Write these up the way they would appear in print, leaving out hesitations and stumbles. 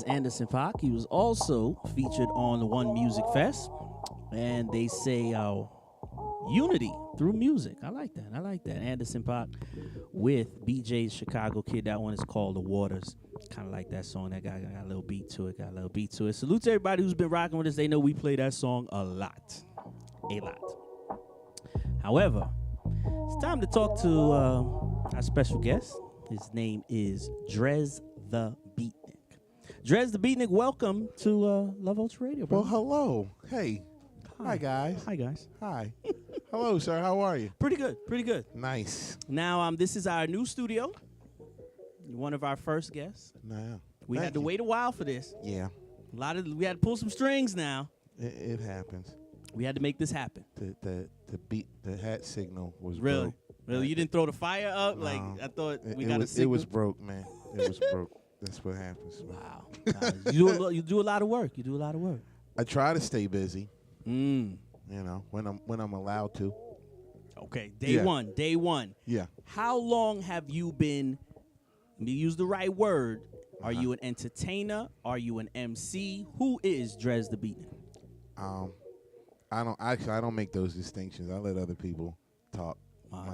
Anderson Paak. He was also featured on the One Music Fest, and they say unity through music. I like that. I like that. Anderson Paak with BJ's Chicago Kid. That one is called The Waters. Kind of like that song. That guy got a little beat to it. Salute to everybody who's been rocking with us. They know we play that song a lot. However, it's time to talk to our special guest. His name is Dres Tha Beatnik. Dres Tha Beatnik, welcome to Love Ultra Radio, bro. Well, hello. Hey. Hi, guys. Hi, guys. Hi. Hello, sir. How are you? Pretty good. Nice. Now, this is our new studio. You're one of our first guests. No. We had to wait a while for this. Yeah. We had to pull some strings now. It happens. We had to make this happen. The hat signal was really broke. Really, you didn't throw the fire up? No. Like I thought we got a a signal. It was broke, man. It was broke. That's what happens. Wow. You do a lot of work. I try to stay busy. Mm. You know, when I'm allowed to. Okay. Day one. Yeah. How long have you been? Let me use the right word. Are you an entertainer? Are you an MC? Who is Dres Tha Beatnik? I don't make those distinctions. I let other people talk. Wow.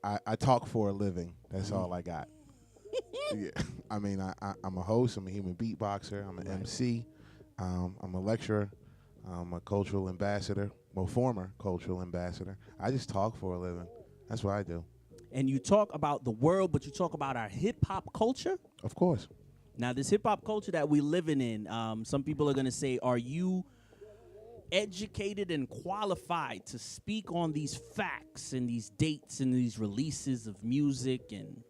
Like I talk for a living. That's all I got. Yeah. I mean, I'm a host. I'm a human beatboxer. I'm an MC. I'm a lecturer. I'm a cultural ambassador. Well, former cultural ambassador. I just talk for a living. That's what I do. And you talk about the world, but you talk about our hip-hop culture? Of course. Now, this hip-hop culture that we're living in, some people are going to say, are you educated and qualified to speak on these facts and these dates and these releases of music? And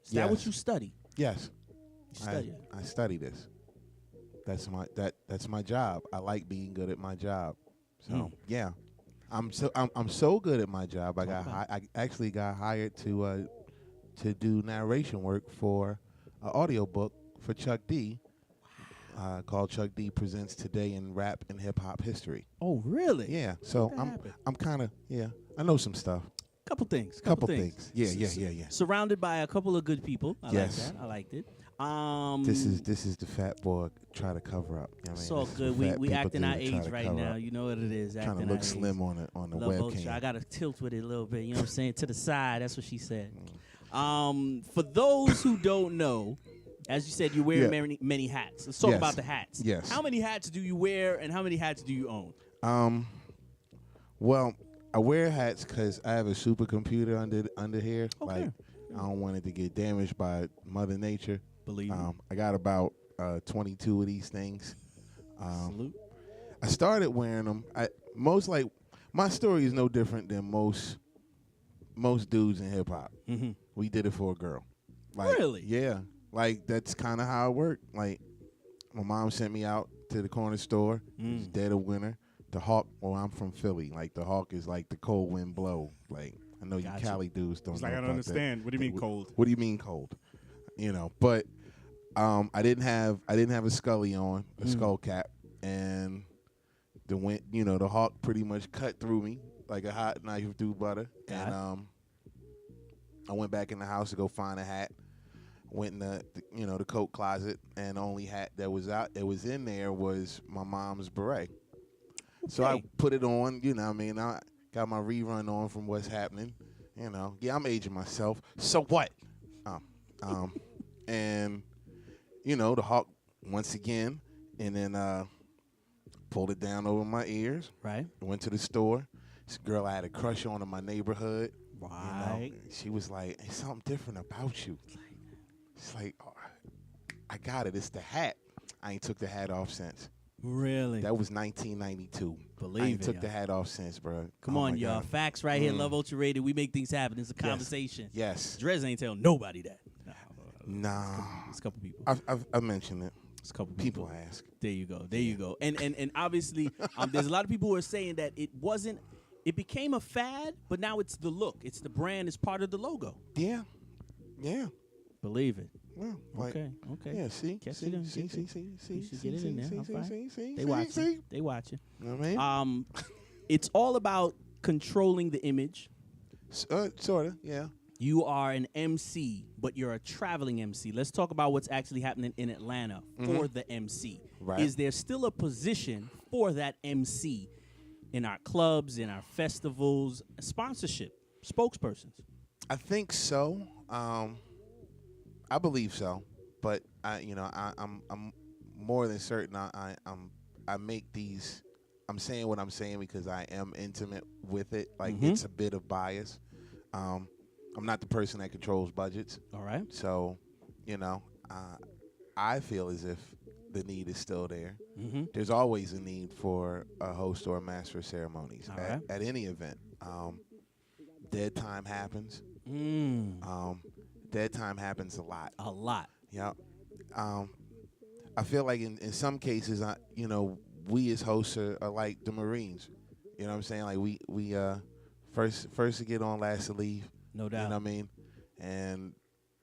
is that what you study? Yes. You study it? I study this. That's my job. I like being good at my job. So yeah, I'm so good at my job. I actually got hired to do narration work for an audiobook for Chuck D. Called Chuck D Presents Today in Rap and Hip Hop History. Oh, really? Yeah. So I'm kind of I know some stuff. Couple things. Yeah. Surrounded by a couple of good people. I like that. I liked it. This is the fat boy try to cover up. You know it's all good. We acting our age right now. You know what it is. Trying to look slim on the webcam. I got to tilt with it a little bit. You know what I'm saying? To the side. That's what she said. For those who don't know, as you said, you wear many hats. Let's talk about the hats. Yes. How many hats do you wear, and how many hats do you own? Well, I wear hats because I have a supercomputer under here. Okay. Like, I don't want it to get damaged by Mother Nature. Believe me. I got about 22 of these things. Salute. I started wearing them. My story is no different than most dudes in hip hop. Mm-hmm. We did it for a girl. Really? Yeah. Like, that's kind of how it worked. Like, my mom sent me out to the corner store. It was dead of winter. The Hawk, I'm from Philly. Like, the Hawk is like the cold wind blow. Like, I know you Cali dudes don't know like, I don't understand. That. What do you mean cold? What do you mean cold? You know, but I didn't have a Scully on, a skull cap, and the Hawk pretty much cut through me like a hot knife through butter. And I went back in the house to go find a hat. Went in the coat closet, and the only hat that was in there was my mom's beret. Okay. So I put it on, you know what I mean? I got my rerun on from What's Happening. You know, yeah, I'm aging myself. So what? And, the Hawk once again, and then pulled it down over my ears. Right. Went to the store. This girl I had a crush on in my neighborhood. Right. She was like, "There's something different about you." It's like, oh, I got it. It's the hat. I ain't took the hat off since. Really? That was 1992. Believe I ain't it, took the hat off since, bro. Come on, y'all. Facts right here. Love Ultra Radio. We make things happen. It's a conversation. Yes. Dres ain't tell nobody that. Nah. It's a couple people. I've mentioned it. It's a couple people ask. There you go. And obviously, there's a lot of people who are saying that it became a fad, but now it's the look. It's the brand. It's part of the logo. Yeah. Believe it. Well, okay. Yeah, see? See. You should get it in there. See? They watching. You know what I mean? It's all about controlling the image. Sort of, yeah. You are an MC, but you're a traveling MC. Let's talk about what's actually happening in Atlanta for the MC. Right. Is there still a position for that MC in our clubs, in our festivals, sponsorship, spokespersons? I think so. I believe so, but I'm more than certain. I make these. I'm saying what I'm saying because I am intimate with it. Like it's a bit of bias. I'm not the person that controls budgets. All right. So, I feel as if the need is still there. There's always a need for a host or a master of ceremonies at any event. Dead time happens. Dead time happens a lot. A lot. Yeah. I feel like in some cases, we as hosts are like the Marines. You know what I'm saying? Like we first to get on, last to leave. No doubt. You know what I mean? And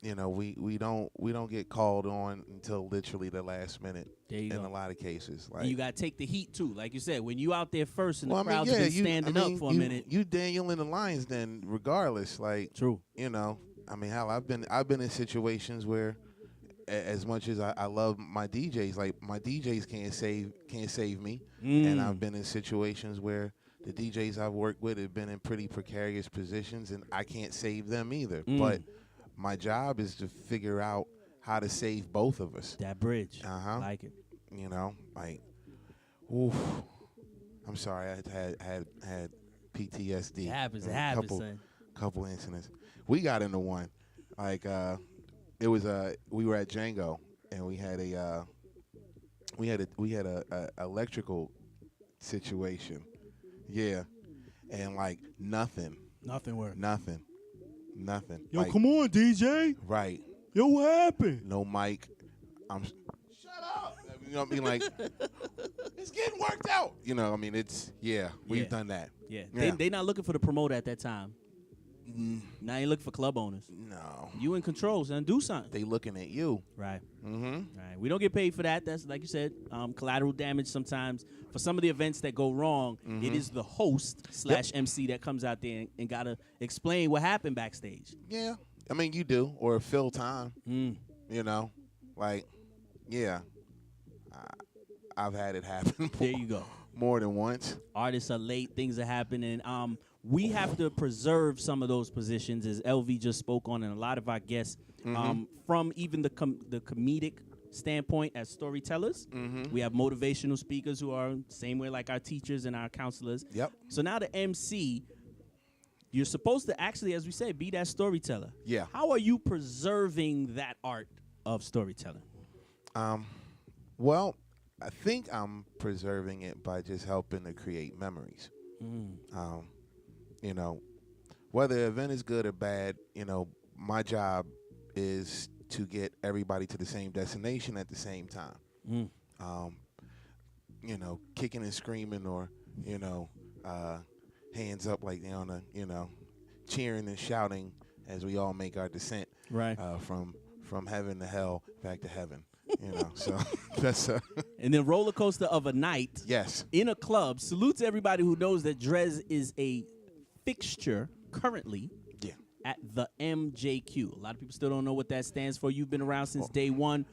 we don't get called on until literally the last minute. There you in go. a lot of cases. Like And you got to take the heat too, like you said. When you out there first and well, the crowd's been standing up for a minute. You Daniel in the Lions then, regardless. Like True. Hell, I've been in situations where, as much as I love my DJs, like my DJs can't save me, and I've been in situations where the DJs I've worked with have been in pretty precarious positions, and I can't save them either. But my job is to figure out how to save both of us. That bridge. Like it. Oof. I'm sorry, I had PTSD. It happens, son. Couple incidents. We got into one. Like it was we were at Django and we had a electrical situation. Yeah. And like nothing. Nothing worked. Nothing. Yo, like, come on, DJ. Right. Yo, what happened? No mic. Shut up. You know what I mean? Like, it's getting worked out. We've done that. Yeah. They not looking for the promoter at that time. Now ain't looking for club owners. No. You in control, son. Do something. They looking at you. Right. Right. We don't get paid for that. That's, like you said, collateral damage sometimes. For some of the events that go wrong, it is the host / MC that comes out there and got to explain what happened backstage. Yeah. I mean, you do. Or fill time. I've had it happen. There you go. More than once. Artists are late. Things are happening. We have to preserve some of those positions, as LV just spoke on, and a lot of our guests, from even the comedic standpoint as storytellers. We have motivational speakers who are same way like our teachers and our counselors. Yep. So now the MC, you're supposed to actually, as we say, be that storyteller. Yeah. How are you preserving that art of storytelling? Well, I think I'm preserving it by just helping to create memories. Whether the event is good or bad, my job is to get everybody to the same destination at the same time. Kicking and screaming or, hands up like they're on a, cheering and shouting as we all make our descent from heaven to hell back to heaven. So that's and then roller coaster of a night. Yes. In a club. Salute to everybody who knows that Dres is a fixture currently at the MJQ. A lot of people still don't know what that stands for. You've been around since day one.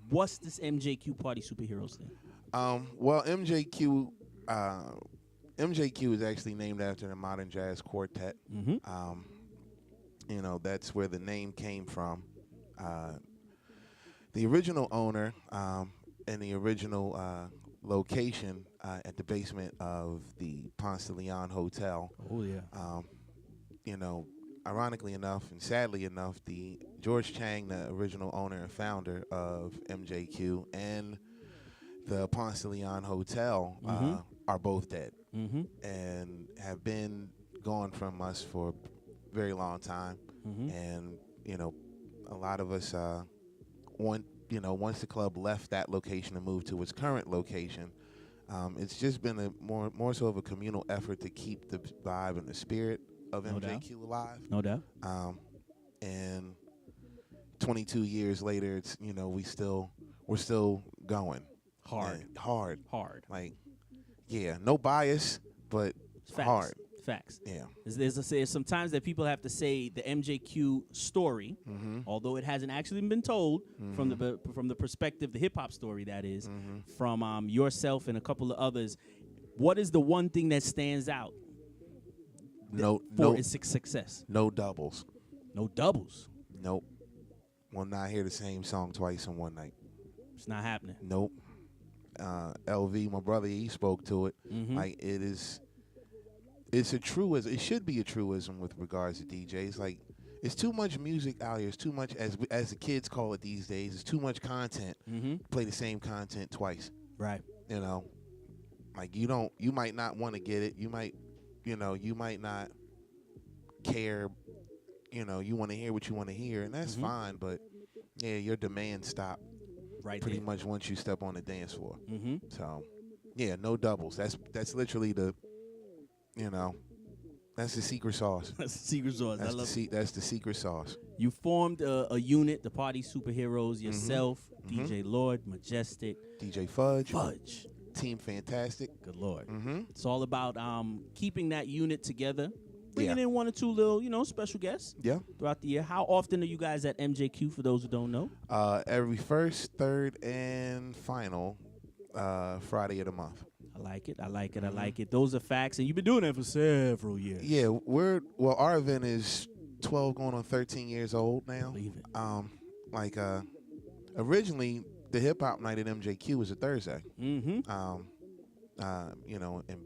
What's this MJQ Party Superheroes thing? Well, MJQ is actually named after the Modern Jazz Quartet. That's where the name came from. The original owner and the original location at the basement of the Ponce de Leon Hotel. Oh, yeah. Ironically enough and sadly enough, the George Chang, the original owner and founder of MJQ, and the Ponce de Leon Hotel are both dead and have been gone from us for a very long time. And, a lot of us... once the club left that location and moved to its current location, it's just been a more so of a communal effort to keep the vibe and the spirit of MJQ alive. No doubt. And 22 years later, it's we're still going hard. Like, yeah, no bias, but Facts. hard. Facts. Yeah. There's sometimes that people have to say the MJQ story, although it hasn't actually been told from the perspective, the hip hop story that is, from yourself and a couple of others. What is the one thing that stands out for its success? No doubles. No doubles. Nope. Will not hear the same song twice in one night. It's not happening. Nope. LV, my brother, he spoke to it. Like it's a truism. It should be a truism with regards to DJs. Like it's too much music out here. It's too much, as the kids call it these days. It's too much content. Play the same content twice. Right. You know, like you might not want to get it. You might not care. You know, you want to hear what you want to hear, and that's fine. But yeah, your demands stop pretty much once you step on the dance floor. So yeah, no doubles. That's literally that's the secret sauce. That's the secret sauce. That's the secret sauce. You formed a unit, the Party Superheroes, yourself, DJ Lord, Majestic, DJ Fudge. Team Fantastic. Good Lord. It's all about keeping that unit together, bringing in one or two little, special guests throughout the year. How often are you guys at MJQ, for those who don't know? Every first, third, and final Friday of the month. I like it. I like it. Those are facts, and you've been doing that for several years. Yeah, our event is 12 going on 13 years old now. Believe it. Originally the hip hop night at MJQ was a Thursday. And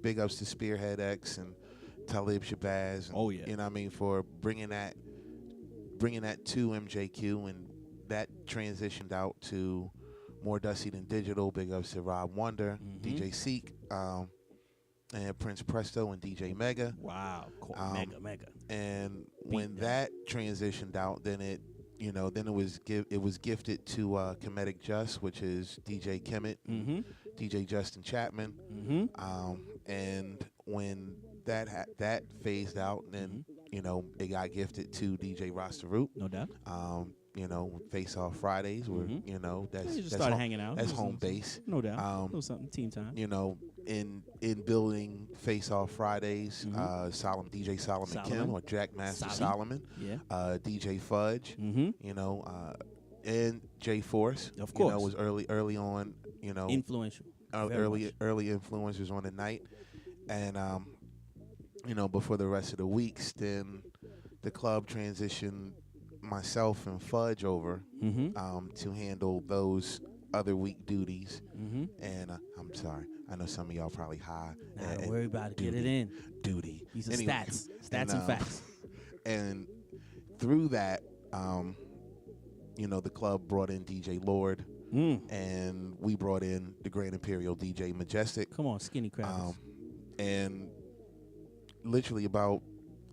big ups to Spearhead X and Talib Shabazz. And, you know what I mean, for bringing that to MJQ, and that transitioned out to More Dusty Than Digital. Big ups to Rob Wonder, DJ Seek, and Prince Presto and DJ Mega. Wow, cool. Mega. And when that transitioned out, then it was gifted to Comedic Just, which is DJ Kemet, DJ Justin Chapman. And when that phased out, then it got gifted to DJ Rasta Root. No doubt. Face Off Fridays, where that's you just started hanging out. That's home base. No doubt. A little something, team time. In building Face Off Fridays, DJ Solomon Kim, or Jack Master Solomon, DJ Fudge, and J Force, of course, was early on, influential, early influencers on the night, and before the rest of the weeks, then the club transitioned myself and Fudge over to handle those other week duties. And I'm sorry, I know some of y'all probably high. Don't worry about it. Get it in. Duty. These are stats and facts. And through that, the club brought in DJ Lord, and we brought in the Grand Imperial DJ Majestic. Come on, Skinny Crabs. And literally about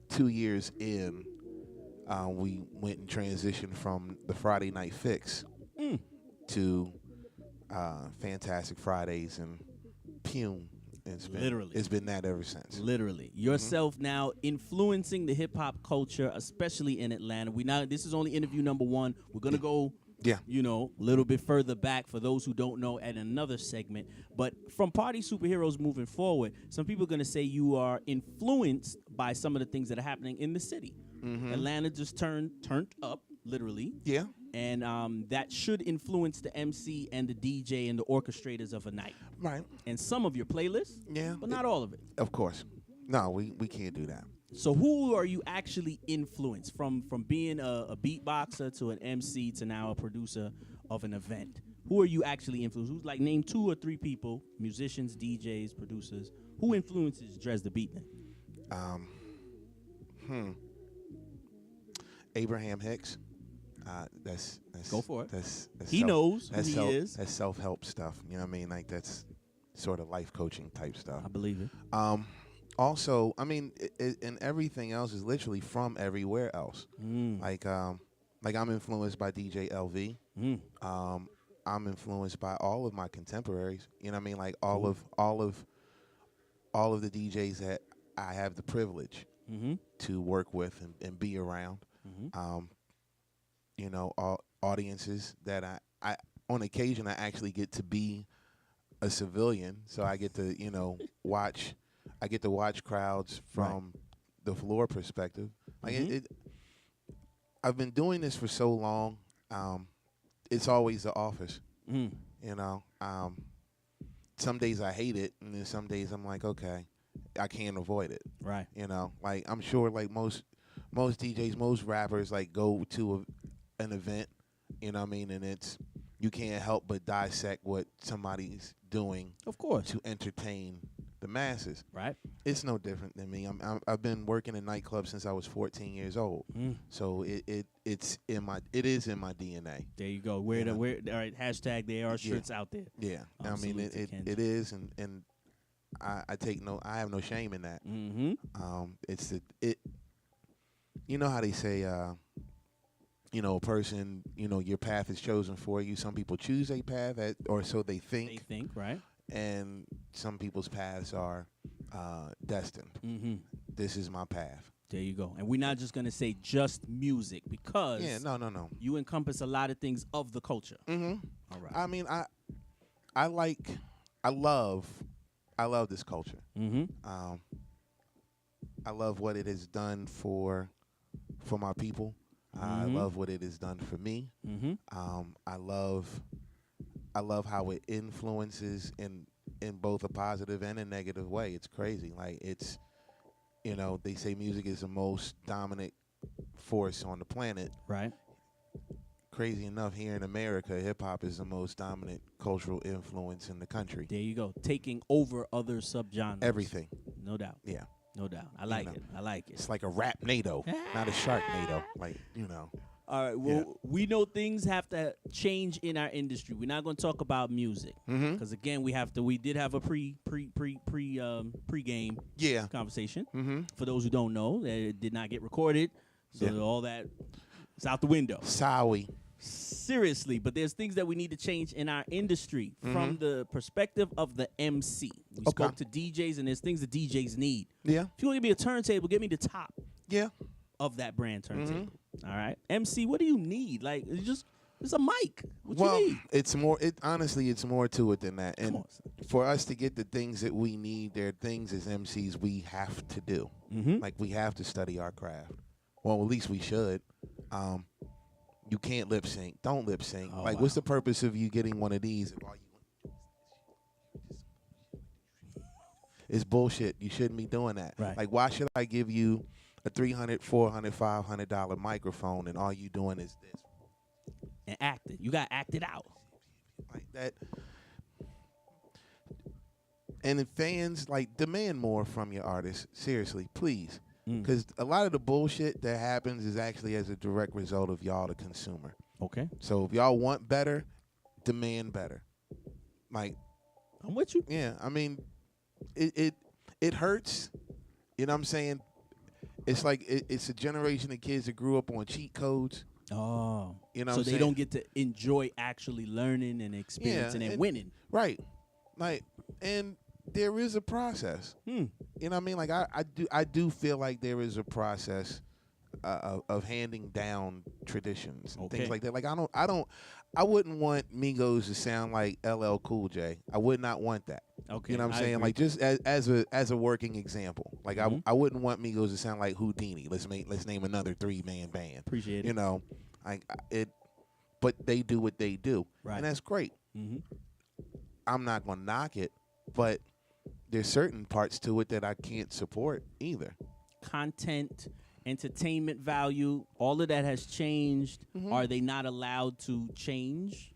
2 years in, we went and transitioned from the Friday Night Fix to Fantastic Fridays and Pume. It's been that ever since. Literally. Yourself now influencing the hip hop culture, especially in Atlanta. This is only interview number 1. We're gonna go a little bit further back for those who don't know at another segment. But from Party Superheroes moving forward, some people are gonna say you are influenced by some of the things that are happening in the city. Atlanta just turned up, literally. Yeah. And that should influence the MC and the DJ and the orchestrators of a night. Right. And some of your playlists. Yeah. But not all of it. Of course. No, we can't do that. So who are you actually influenced from being a beatboxer to an MC to now a producer of an event? Who are you actually influenced? Who's name 2 or 3 people, musicians, DJs, producers, who influences Dres Tha Beatnik? Abraham Hicks. That's go for it. That's he knows who he is. That's self-help stuff. You know what I mean? Like that's sort of life coaching type stuff. I believe it. Also, I mean, and everything else is literally from everywhere else. Like I'm influenced by DJ LV. I'm influenced by all of my contemporaries. You know what I mean? Like all of the DJs that I have the privilege to work with and be around. Audiences that I on occasion I actually get to be a civilian, so I get to watch I get to watch crowds from the floor perspective. Like I've been doing this for so long. It's always the office. Mm. You know, some days I hate it, and then some days I'm like, okay, I can't avoid it. Right. You know, like I'm sure like most DJs, most rappers like go to an event. You know what I mean? And it's you can't help but dissect what somebody's doing, Of course. to entertain the masses. Right. It's no different than me. I've been working in nightclubs since I was 14 years old. So it is in my DNA. There you go. All right, hashtag there are shirts out there. Yeah. I mean it is, and I have no shame in that. It's you know how they say a person, your path is chosen for you. Some people choose a path, or so they think. They think, right? And some people's paths are destined. This is my path. There you go. And we're not just going to say just music, because no. you encompass a lot of things of the culture. All right. I mean, I love this culture. I love what it has done for my people. I love what it has done for me. I love how it influences in both a positive and a negative way. It's crazy. Like it's, they say music is the most dominant force on the planet. Right. Crazy enough, here in America, hip hop is the most dominant cultural influence in the country. There you go. Taking over other subgenres. Everything. No doubt. Yeah. No doubt. I like it. I like it. It's like a rap NATO, not a shark NATO. Like, All right. Well, we know things have to change in our industry. We're not going to talk about music because again, we did have a pre-game conversation. For those who don't know, that it did not get recorded, so all that is out the window. Sorry. Seriously, but there's things that we need to change in our industry from the perspective of the MC. We spoke to DJs, and there's things that DJs need. Yeah. If you want to give me a turntable, give me the top. Yeah. Of that brand turntable. All right. MC, what do you need? Like, it's a mic. What you need? It's more honestly, it's more to it than that. And for us to get the things that we need, there are things as MCs we have to do. Like we have to study our craft. Well, at least we should. You can't lip sync. Don't lip sync. What's the purpose of you getting one of these if all you it's bullshit. You shouldn't be doing that. Right. Like, why should I give you a $300, $400, $500 microphone and all you doing is this? And act it. You got to act it out. Like that. And if fans, demand more from your artists. Seriously, please. Because a lot of the bullshit that happens is actually as a direct result of y'all, the consumer. Okay. So if y'all want better, demand better. I'm with you. Yeah, I mean, it hurts. You know what I'm saying? It's like it's a generation of kids that grew up on cheat codes. Oh. You know so what I'm they saying? don't get to enjoy actually learning and experiencing and winning. Right. And there is a process. You know what I mean? Like I do feel like there is a process of handing down traditions and things like that. Like I wouldn't want Migos to sound like LL Cool J. I would not want that. Okay. You know what I'm saying? Agree. Like just as a working example. Like I wouldn't want Migos to sound like Houdini. Let's name another 3-man band. Appreciate it. You know, but they do what they do. Right. And that's great. I'm not going to knock it, but there's certain parts to it that I can't support either. Content, entertainment value, all of that has changed. Are they not allowed to change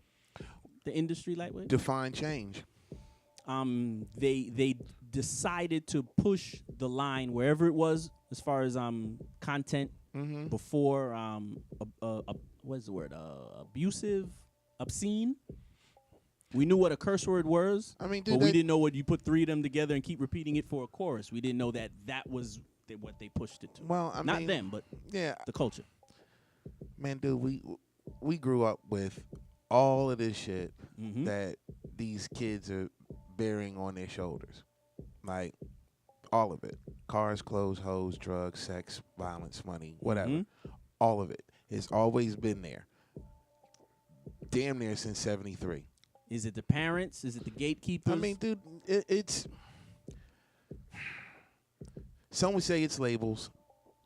the industry lightweight? Define change. They decided to push the line wherever it was as far as content before what is the word? Abusive, obscene. We knew what a curse word was, I mean, but we didn't know what you put 3 of them together and keep repeating it for a chorus. We didn't know that was what they pushed it to. Well, I not mean, them, but the culture. Man, dude, we grew up with all of this shit that these kids are bearing on their shoulders, like all of it: cars, clothes, hoes, drugs, sex, violence, money, whatever. All of it. It's always been there. Damn near since '73. Is it the parents? Is it the gatekeepers? I mean, dude, it's some would say it's labels,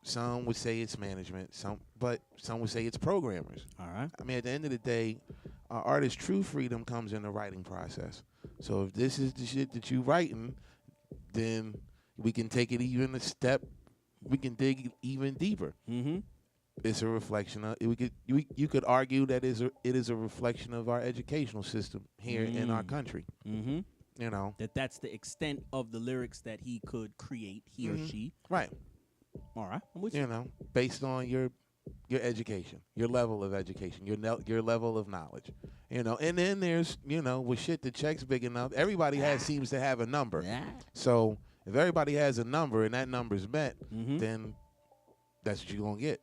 some would say it's management, but some would say it's programmers. All right. I mean, at the end of the day, artist true freedom comes in the writing process. So if this is the shit that you writing, then we can take it even a step. We can dig even deeper. Mm-hmm. It's a reflection of. You could argue that it is a reflection of our educational system here in our country. Mm-hmm. You know That's the extent of the lyrics that he could create, he or she. right. All right. I'm with you. You know, based on your education, your level of education, your level of knowledge. You know, and then there's with shit the check's big enough. Everybody seems to have a number. Yeah. So if everybody has a number and that number's met, Mm-hmm. then that's what you're gonna get.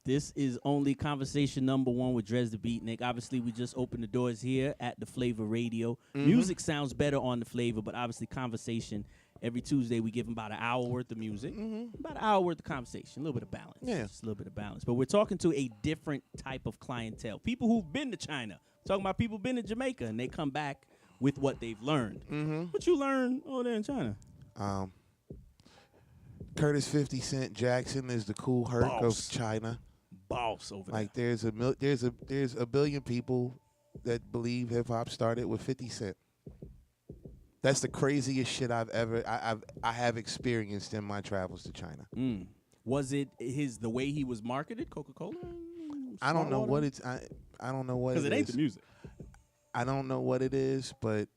This is only conversation number 1 with Dres Tha Beatnik. Obviously, we just opened the doors here at the Flavor Radio. Music sounds better on the Flavor, but obviously conversation. Every Tuesday, we give them about an hour worth of music, about an hour worth of conversation, a little bit of balance. Yeah. Just a little bit of balance. But we're talking to a different type of clientele. People who've been to China. Talking about people been to Jamaica, and they come back with what they've learned. What you learned over there in China? Curtis 50 Cent Jackson is the cool Herc Boss. of China. Boss over Like there's a billion people that believe hip hop started with 50 Cent. That's the craziest shit I have experienced in my travels to China. there. Was it the way he was marketed, Coca-Cola? I don't know what it's I don't know what it is. Because it ain't the music. I don't know what it is, but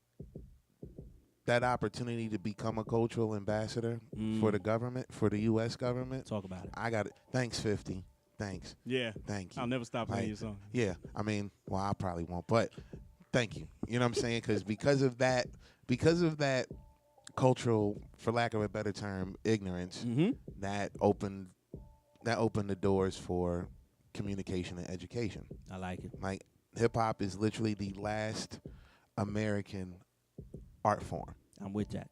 that opportunity to become a cultural ambassador for the government, for the U.S. government. Talk about it. I got it. Thanks, 50. Thanks. Yeah. Thank you. I'll never stop playing your song. Yeah. I mean, well, I probably won't, but thank you. You know what I'm saying? Because of that cultural, for lack of a better term, ignorance, that opened the doors for communication and education. I like it. Like hip hop is literally the last American art form. I'm with that.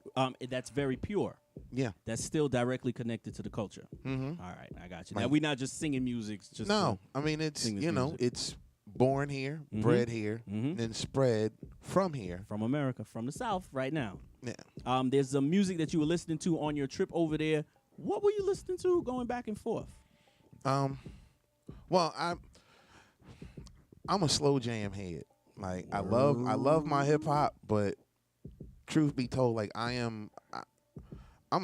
That's very pure. Yeah. That's still directly connected to the culture. Mm-hmm. All right, I got you. Now we're not just singing music. Just No, I mean it's sing this music. it's born here, bred here, then spread from here. from America, from the South, right now. Yeah. There's some music that you were listening to on your trip over there. What were you listening to going back and forth? Well, I'm a slow jam head. Like I love my hip hop, but truth be told, like I'm an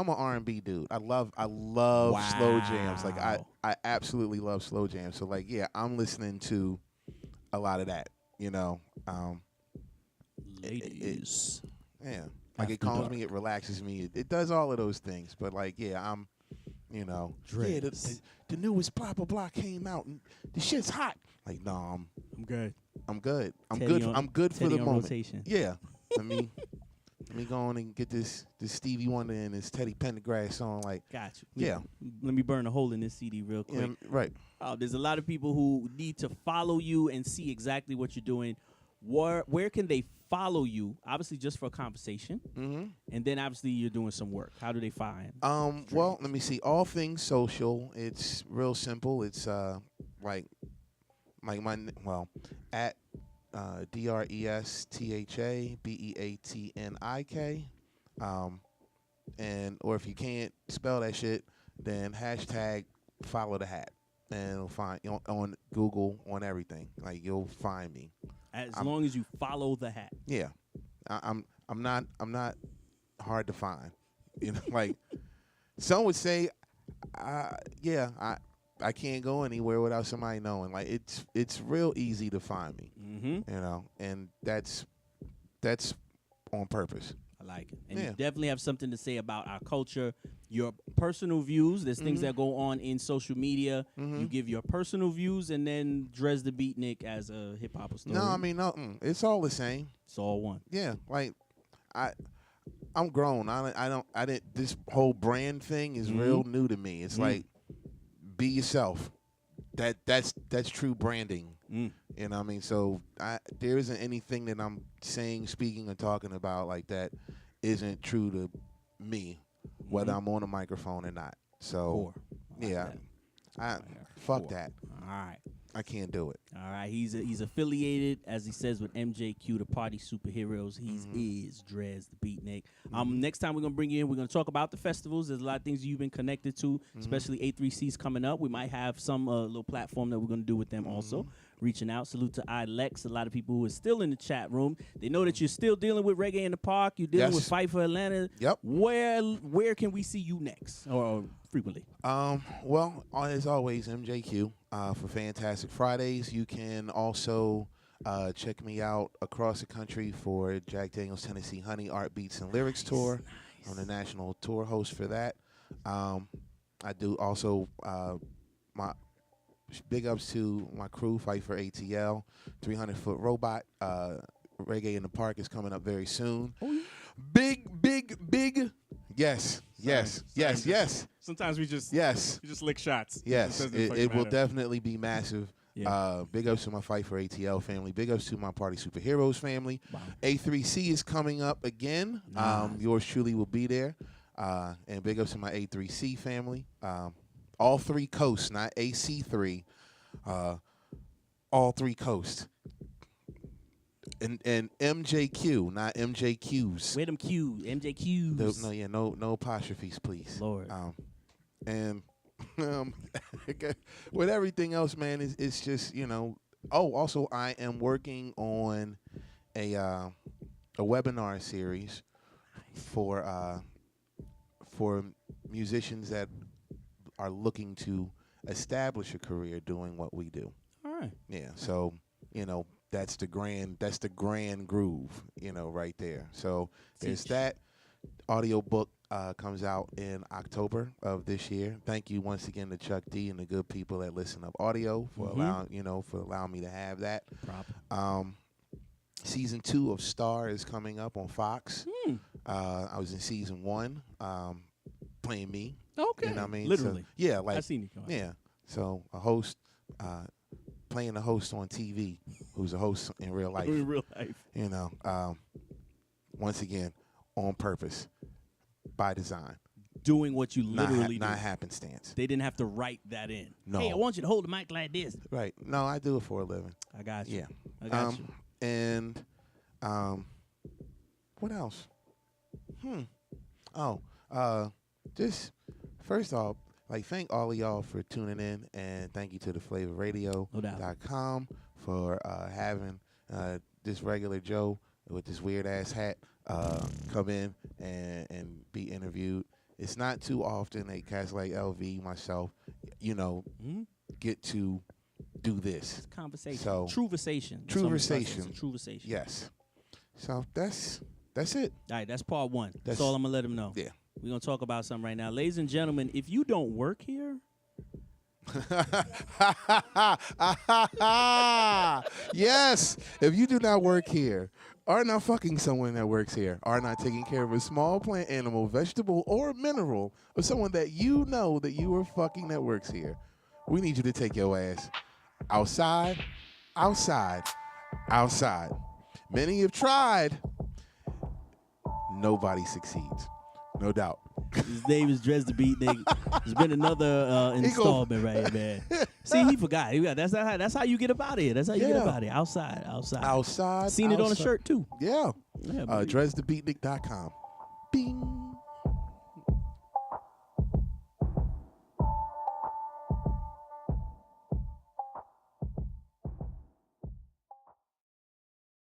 R&B dude. I love slow jams. Like I absolutely love slow jams. So like yeah, I'm listening to a lot of that. Ladies. Yeah. Like it After calms dark. me, it relaxes me. It does all of those things. But like yeah, I'm yeah, the newest blah blah blah came out and the shit's hot. Like no, I'm good. I'm good. Teddy I'm good for Teddy the on moment. rotation. Yeah. Let me go on and get this Stevie Wonder and this Teddy Pendergrass song. Like, Got you. yeah. Let me burn a hole in this CD real quick. Right. There's a lot of people who need to follow you and see exactly what you're doing. Where can they follow you? Obviously, just for a conversation, and then obviously you're doing some work. How do they find? Well, let me see. All things social. It's real simple. It's like at DRESTHA BEATNIK. And or if you can't spell that shit, then hashtag follow the hat, and it'll find on Google, on everything. Like you'll find me. As long as you follow the hat. Yeah, I'm not hard to find. Like some would say, yeah, I can't go anywhere without somebody knowing. Like it's real easy to find me. And that's on purpose. I like it. And Yeah. you definitely have something to say about our culture, your personal views. There's things that go on in social media. You give your personal views, and then Dres Tha Beatnik as a hip hop historian. No, I mean no, it's all the same. It's all one. Yeah, like I'm grown. I didn't. This whole brand thing is real new to me. It's like be yourself. That's true branding. You know what I mean? So there isn't anything that I'm saying, speaking, or talking about like that isn't true to me, whether I'm on a microphone or not. So I like yeah, that. fuck that. All right. I can't do it. All right, he's affiliated, as he says, with MJQ, the Party Superheroes. He is Dres the Beatnik. Next time we're gonna bring you in, we're gonna talk about the festivals. There's a lot of things you've been connected to, especially A3C's coming up. We might have some little platform that we're gonna do with them also. Reaching out. Salute to iLex. A lot of people who are still in the chat room. They know that you're still dealing with Reggae in the Park. You're dealing with Fight for Atlanta. Yep. Where can we see you next or frequently? Well, as always, MJQ for Fantastic Fridays. You can also check me out across the country for Jack Daniels Tennessee Honey Art Beats and Lyrics Tour. I'm the national tour host for that. I do also my big ups to my crew, Fight for ATL, 300-foot robot. Reggae in the Park is coming up very soon. Oh, yeah. Big. Yes. Sometimes we just lick shots. Yes, it will definitely be massive. Yeah. Big ups to my Fight for ATL family. Big ups to my Party Superheroes family. Wow. A3C is coming up again. Nice. Yours truly will be there. And big ups to my A3C family. All three coasts, not AC3. All three coasts. And MJQ, not MJQs. Where them Q's? MJQs. No apostrophes, please. Lord. And with everything else, man, it's just, you know. Oh, also, I am working on a webinar series for musicians that are looking to establish a career doing what we do. All right. Yeah. So, you know, that's the grand groove, you know, right there. So there's that. Audio book comes out in October of this year. Thank you once again to Chuck D and the good people at Listen Up Audio for allowing me to have that. Season 2 of Star is coming up on Fox. I was in season 1, playing me. Okay. You know what I mean? Literally. So, yeah, like I seen you come out. Yeah. So a host playing a host on TV who's a host in real life. In real life. You know, once again, on purpose, by design. Doing what you literally do. Not happenstance. They didn't have to write that in. No. Hey, I want you to hold the mic like this. Right. No, I do it for a living. I got you. Yeah. I got you. And what else? Just first off, like, thank all of y'all for tuning in, and thank you to the flavorradio.com for having this regular Joe with this weird ass hat come in and be interviewed. It's not too often that cats like LV, myself, you know, get to do this. It's conversation. So, Truversation. Truversation. Yes. So that's it. All right, that's part 1. That's all I'm going to let him know. Yeah. We're going to talk about something right now. Ladies and gentlemen, if you don't work here. Yes. If you do not work here, are not fucking someone that works here, are not taking care of a small plant, animal, vegetable, or mineral of someone that you know that you are fucking that works here, we need you to take your ass outside. Many have tried. Nobody succeeds. No doubt. His name is Dres Tha Beatnik. There's been another installment right here, man. See, he forgot. That's how you get up out of here. That's how you get up out of here. Outside. Seen it on a shirt, too. Yeah. Yeah, DresThaBeatnik.com. Bing.